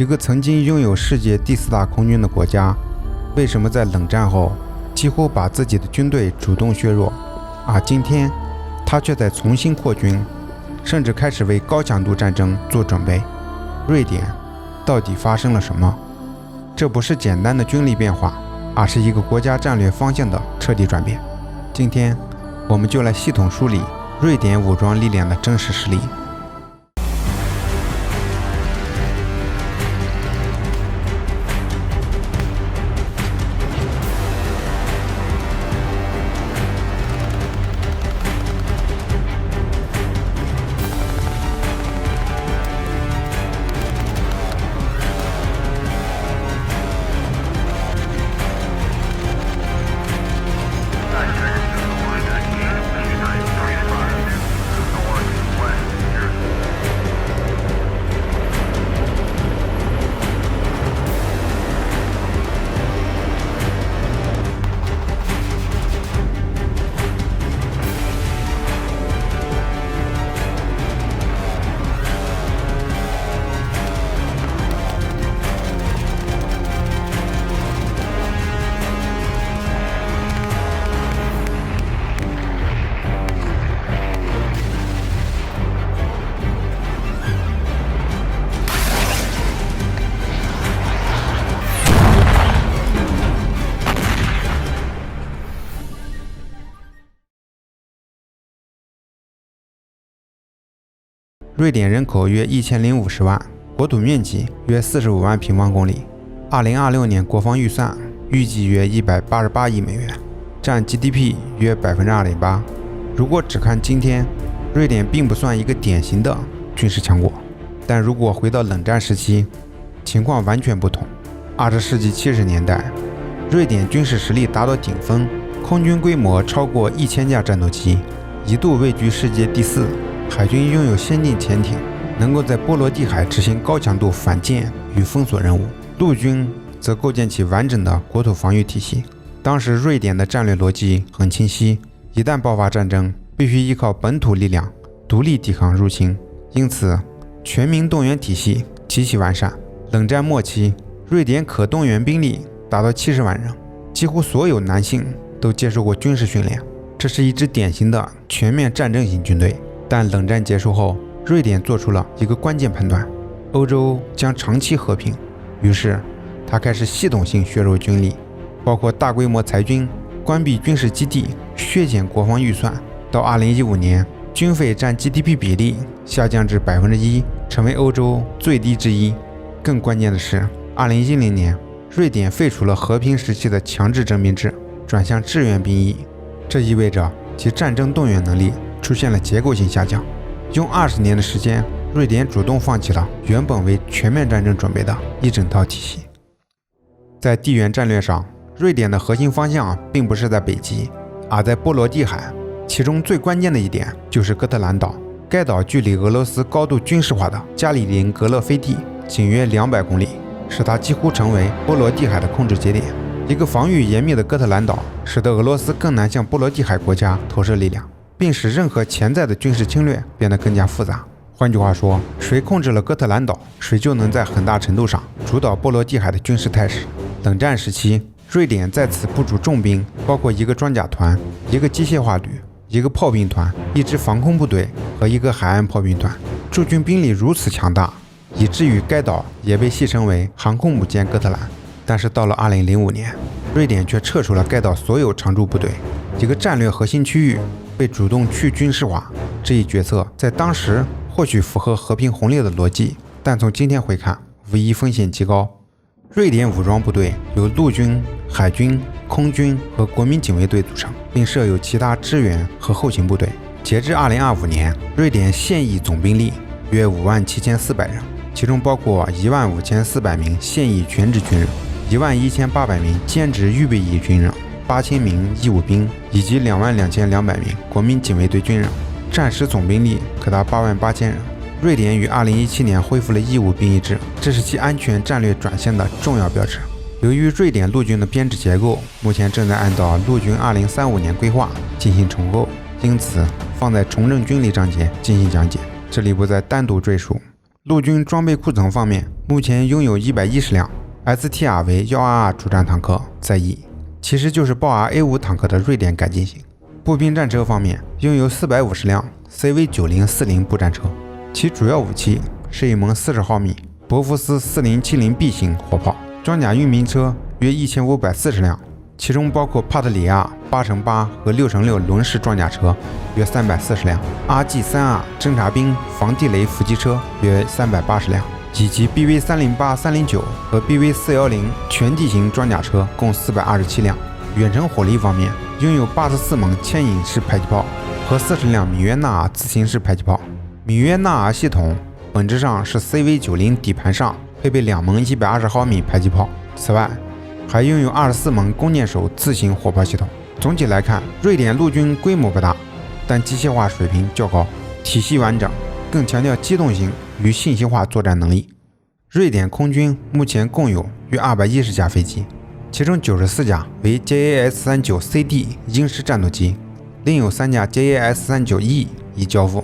一个曾经拥有世界第4大空军的国家，为什么在冷战后几乎把自己的军队主动削弱，而今天他却在重新扩军，甚至开始为高强度战争做准备？瑞典到底发生了什么？这不是简单的军力变化，而是一个国家战略方向的彻底转变。今天我们就来系统梳理瑞典武装力量的真实实力。瑞典人口约1050万，国土面积约45万平方公里。2026年国防预算预计约188亿美元，占 GDP 约 2.8%。如果只看今天，瑞典并不算一个典型的军事强国，但如果回到冷战时期，情况完全不同。20世纪70年代，瑞典军事实力达到顶峰，空军规模超过1000架战斗机，一度位居世界第4。海军拥有先进潜艇，能够在波罗的海执行高强度反舰与封锁任务。陆军则构建起完整的国土防御体系。当时瑞典的战略逻辑很清晰，一旦爆发战争，必须依靠本土力量独立抵抗入侵，因此全民动员体系极其完善。冷战末期，瑞典可动员兵力达到70万人，几乎所有男性都接受过军事训练，这是一支典型的全面战争型军队。但冷战结束后，瑞典做出了一个关键判断：欧洲将长期和平。于是，他开始系统性削弱军力，包括大规模裁军、关闭军事基地、削减国防预算。到2015年，军费占 GDP 比例下降至 1%， 成为欧洲最低之一。更关键的是，2010年，瑞典废除了和平时期的强制征兵制，转向志愿兵役。这意味着其战争动员能力出现了结构性下降。用20年的时间，瑞典主动放弃了原本为全面战争准备的一整套体系。在地缘战略上，瑞典的核心方向并不是在北极，而在波罗的海。其中最关键的一点就是哥特兰岛，该岛距离俄罗斯高度军事化的加里宁格勒飞地仅约200公里，使它几乎成为波罗的海的控制节点。一个防御严密的哥特兰岛，使得俄罗斯更难向波罗的海国家投射力量，并使任何潜在的军事侵略变得更加复杂。换句话说，谁控制了哥特兰岛，谁就能在很大程度上主导波罗的海的军事态势。冷战时期，瑞典在此部署重兵，包括一个装甲团、一个机械化旅、一个炮兵团、一支防空部队和一个海岸炮兵团。驻军兵力如此强大，以至于该岛也被戏称为航空母舰哥特兰。但是到了2005年，瑞典却撤出了该岛所有常驻部队，一个战略核心区域被主动去军事化。这一决策在当时或许符合和平红利的逻辑，但从今天回看，无疑风险极高。瑞典武装部队由陆军、海军、空军和国民警卫队组成，并设有其他支援和后勤部队。截至2025年，瑞典现役总兵力约57400人，其中包括15400名现役全职军人、11800名兼职预备役军人、8000名义务兵以及22200名国民警卫队军人，战时总兵力可达88000人。瑞典于2017年恢复了义务兵役制，这是其安全战略转向的重要标志。由于瑞典陆军的编制结构目前正在按照陆军2035年规划进行重构，因此放在重振军力章节进行讲解，这里不再单独赘述。陆军装备库存方面，目前拥有110辆 STR 为122主战坦克在役，其实就是豹 R-A5 坦克的瑞典改进型。步兵战车方面，拥有450辆 CV9040步战车，其主要武器是一门40毫米博福斯 4070B 型火炮。装甲运兵车约1540辆，其中包括帕特里亚 8x8 和6x6轮式装甲车约340辆，RG3R 侦察兵防地雷伏击车约380辆，以及 BV308、309和 BV410全地形装甲车共427辆。远程火力方面，拥有84门牵引式迫击炮和40辆米约纳尔自行式迫击炮。米约纳尔系统本质上是 CV90 底盘上配备2门120毫米迫击炮，此外还拥有24门弓箭手自行火炮系统。总体来看，瑞典陆军规模不大，但机械化水平较高，体系完整，更强调机动性与信息化作战能力。瑞典空军目前共有约210架飞机，其中94架为 JAS-39CD 鹰式战斗机，另有3架 JAS-39E 已交付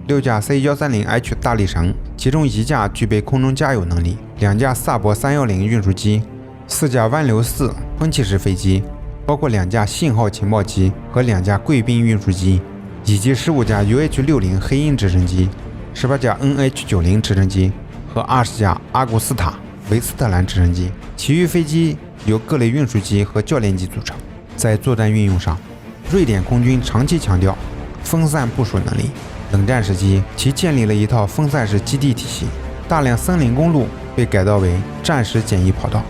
，6架 C-130H 大力神，其中1架具备空中加油能力，2架萨博310运输机，4架湾流4喷气式飞机，包括2架信号情报机和2架贵宾运输机，以及15架 UH-60黑鹰直升机，18架 NH-90 直升机和20架阿古斯塔维斯特兰直升机。其余飞机由各类运输机和教练机组成。在作战运用上，瑞典空军长期强调分散部署能力。冷战时期，其建立了一套分散式基地体系，大量森林公路被改造为战时简易跑道，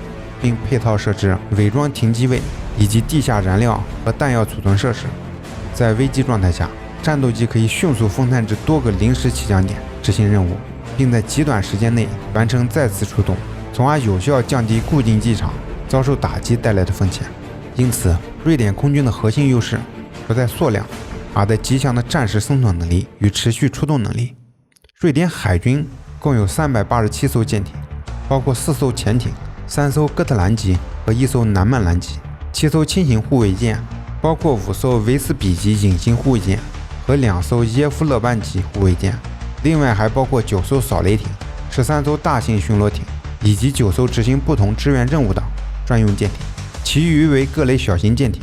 并配套设置伪装停机位以及地下燃料和弹药储存设施。在危机状态下，战斗机可以迅速分散至多个临时起降点执行任务，并在极短时间内完成再次出动，从而有效降低固定机场遭受打击带来的风险。因此，瑞典空军的核心优势不在数量，而在极强的战时生存能力与持续出动能力。瑞典海军共有387艘舰艇，包括4艘潜艇、3艘哥特兰级和1艘南曼兰级，7艘轻型护卫舰，包括5艘维斯比级隐形护卫舰和2艘耶夫勒班级护卫舰，另外还包括9艘扫雷艇、13艘大型巡逻艇以及9艘执行不同支援任务的专用舰艇，其余为各类小型舰艇。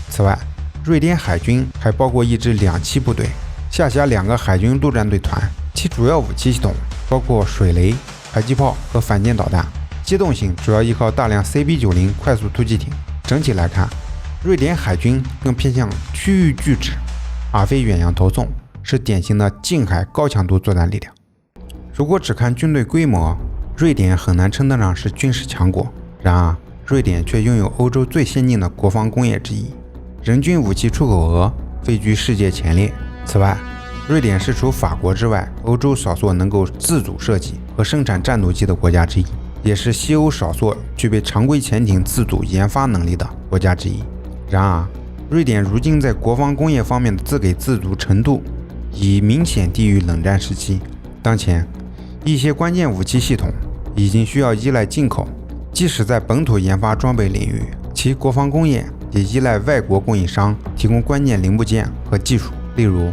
此外，瑞典海军还包括一支2栖部队，下辖2个海军陆战队团，其主要武器系统包括水雷、迫击炮和反舰导弹，机动性主要依靠大量 CB90 快速突击艇。整体来看，瑞典海军更偏向区域拒止，而非远洋投送，是典型的近海高强度作战力量。如果只看军队规模，瑞典很难称得上是军事强国，然而瑞典却拥有欧洲最先进的国防工业之一，人均武器出口额位居世界前列。此外，瑞典是除法国之外欧洲少数能够自主设计和生产战斗机的国家之一，也是西欧少数具备常规潜艇自主研发能力的国家之一。然而，瑞典如今在国防工业方面的自给自足程度已明显低于冷战时期。当前，一些关键武器系统已经需要依赖进口，即使在本土研发装备领域，其国防工业也依赖外国供应商提供关键零部件和技术。例如，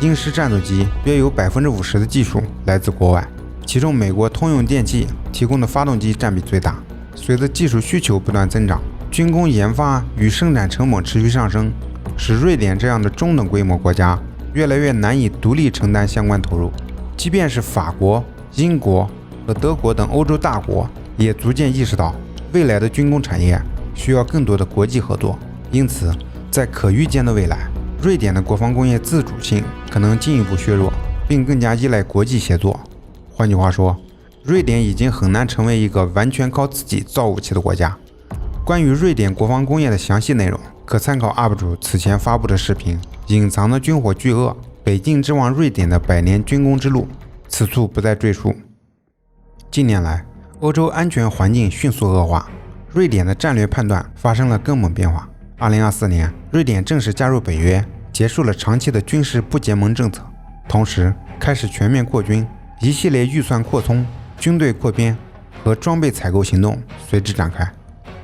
鹰式战斗机约有 50% 的技术来自国外，其中美国通用电气提供的发动机占比最大。随着技术需求不断增长，军工研发与生产成本持续上升，使瑞典这样的中等规模国家越来越难以独立承担相关投入。即便是法国、英国和德国等欧洲大国，也逐渐意识到未来的军工产业需要更多的国际合作。因此，在可预见的未来，瑞典的国防工业自主性可能进一步削弱，并更加依赖国际协作。换句话说，瑞典已经很难成为一个完全靠自己造武器的国家。关于瑞典国防工业的详细内容，可参考 UP 主此前发布的视频《隐藏的军火巨鳄：北境之王瑞典的100年军工之路》，此处不再赘述。近年来，欧洲安全环境迅速恶化，瑞典的战略判断发生了根本变化。2024年，瑞典正式加入北约，结束了长期的军事不结盟政策，同时开始全面扩军，一系列预算扩充、军队扩编和装备采购行动随之展开。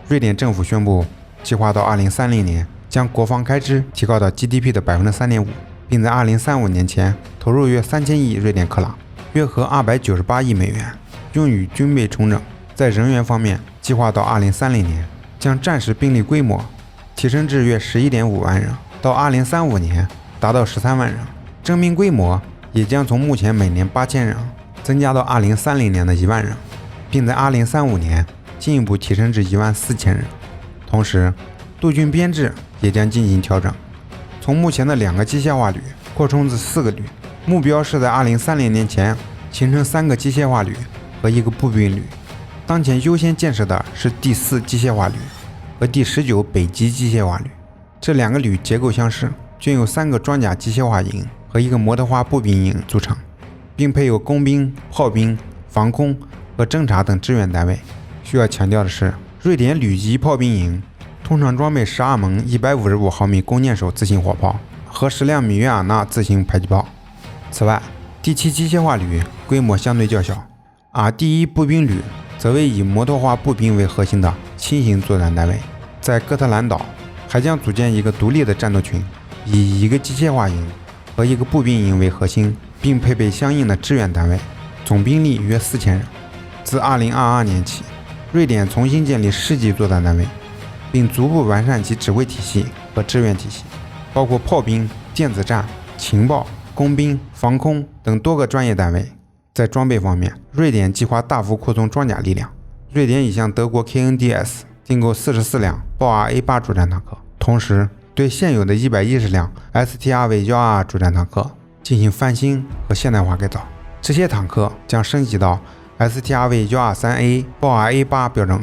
瑞典政府宣布，计划到2030年将国防开支提高到 GDP 的 3.5%， 并在2035年前投入约3000亿瑞典克朗，约合298亿美元，用于军备重整。在人员方面，计划到2030年将战时兵力规模提升至约11.5万人，到2035年达到13万人，征兵规模也将从目前每年8000人增加到2030年的1万人，并在2035年进一步提升至14000人。同时，陆军编制也将进行调整，从目前的2个机械化旅扩充至4个旅，目标是在2030年前形成3个机械化旅和1个步兵旅。当前优先建设的是第4机械化旅和第19北极机械化旅，这2个旅结构相似，均由3个装甲机械化营和1个摩托化步兵营组成，并配有工兵、炮兵、防空和侦察等支援单位。需要强调的是，瑞典旅级炮兵营通常装备12门155毫米弓箭手自行火炮和10辆米约尔纳自行迫击炮。此外，第7机械化旅规模相对较小，而第1步兵旅则为以摩托化步兵为核心的轻型作战单位。在哥特兰岛还将组建一个独立的战斗群，以1个机械化营和1个步兵营为核心，并配备相应的支援单位，总兵力约4000人。自2022年起，瑞典重新建立10级作战单位，并逐步完善其指挥体系和支援体系，包括炮兵、电子战、情报、工兵、防空等多个专业单位。在装备方面，瑞典计划大幅扩充装甲力量。瑞典已向德国 KNDS 订购44辆豹 A8 主战坦克，同时对现有的110辆 STRV-12主战坦克进行翻新和现代化改造。这些坦克将升级到 STRV-123A 豹 A8 标准，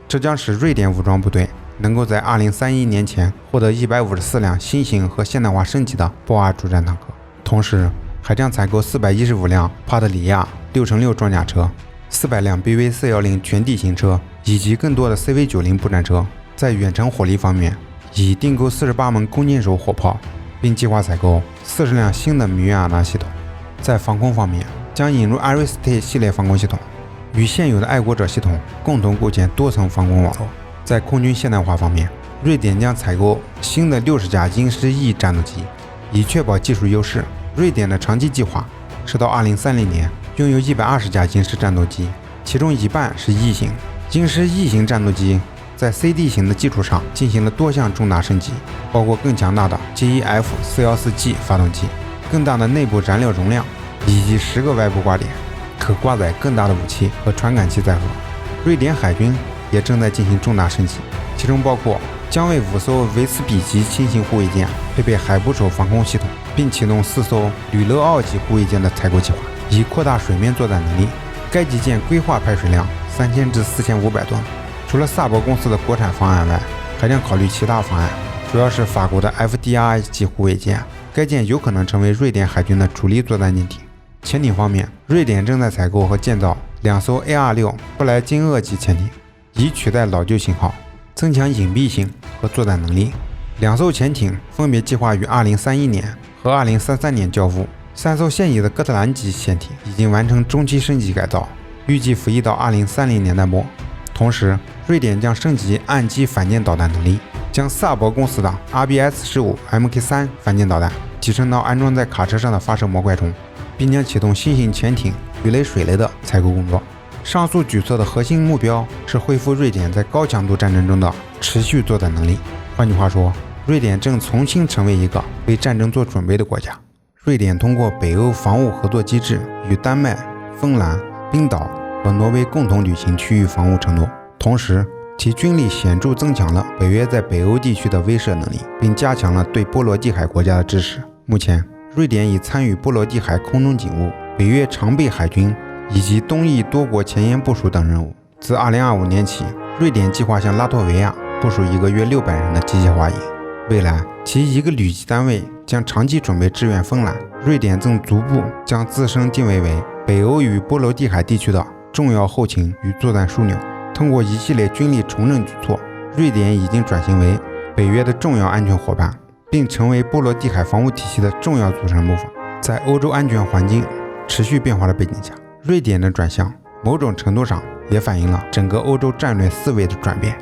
这将使瑞典武装部队能够在2031年前获得154辆新型和现代化升级的豹 2主战坦克，同时还将采购415辆帕特里亚 6x6 装甲车、400辆 BV410 全地形车以及更多的 CV90 步战车。在远程火力方面，已订购48门弓箭手火炮，并计划采购40辆新的米约尔纳系统。在防空方面，将引入 Aristate 系列防空系统，与现有的爱国者系统共同构建多层防空网络。在空军现代化方面，瑞典将采购新的60架鹰狮 E 战斗机，以确保技术优势。瑞典的长期计划是到2030年拥有120架鹰狮战斗机，其中一半是 E 型。鹰狮 E 型战斗机在 CD 型的基础上进行了多项重大升级，包括更强大的 GEF414G 发动机、更大的内部燃料容量以及10个外部挂点，可挂载更大的武器和传感器载荷。瑞典海军也正在进行重大升级，其中包括将为5艘维斯比级轻型护卫舰配备海捕手防空系统，并启动4艘吕勒奥级护卫舰的采购计划，以扩大水面作战能力。该级舰规划排水量3000至4500吨。除了萨博公司的国产方案外，还将考虑其他方案，主要是法国的 FDRI 级护卫舰，该舰有可能成为瑞典海军的主力作战舰艇。潜艇方面，瑞典正在采购和建造2艘 AR6 布莱金厄级潜艇，以取代老旧型号，增强隐蔽性和作战能力。2艘潜艇分别计划于2031年和2033年交付。3艘现役的哥特兰级潜艇已经完成中期升级改造，预计服役到2030年代末。同时，瑞典将升级岸基反舰导弹能力，将萨博公司的 RBS-15 Mk3 反舰导弹集成到安装在卡车上的发射模块中，并将启动新型潜艇鱼雷水雷的采购工作。上述举措的核心目标是恢复瑞典在高强度战争中的持续作战能力。换句话说，瑞典正重新成为一个为战争做准备的国家。瑞典通过北欧防务合作机制与丹麦、芬兰、冰岛和挪威共同履行区域防务承诺，同时其军力显著增强了北约在北欧地区的威慑能力，并加强了对波罗的海国家的支持。目前，瑞典已参与波罗的海空中警务、北约常备海军以及东翼多国前沿部署等任务。自2025年起，瑞典计划向拉脱维亚部署一个约600人的机械化营，未来其一个旅级单位将长期准备支援芬兰。瑞典正逐步将自身定位为北欧与波罗的海地区的重要后勤与作战枢纽。通过一系列军力重整举措，瑞典已经转型为北约的重要安全伙伴，并成为波罗的海防务体系的重要组成部分。在欧洲安全环境持续变化的背景下，瑞典的转向某种程度上也反映了整个欧洲战略思维的转变。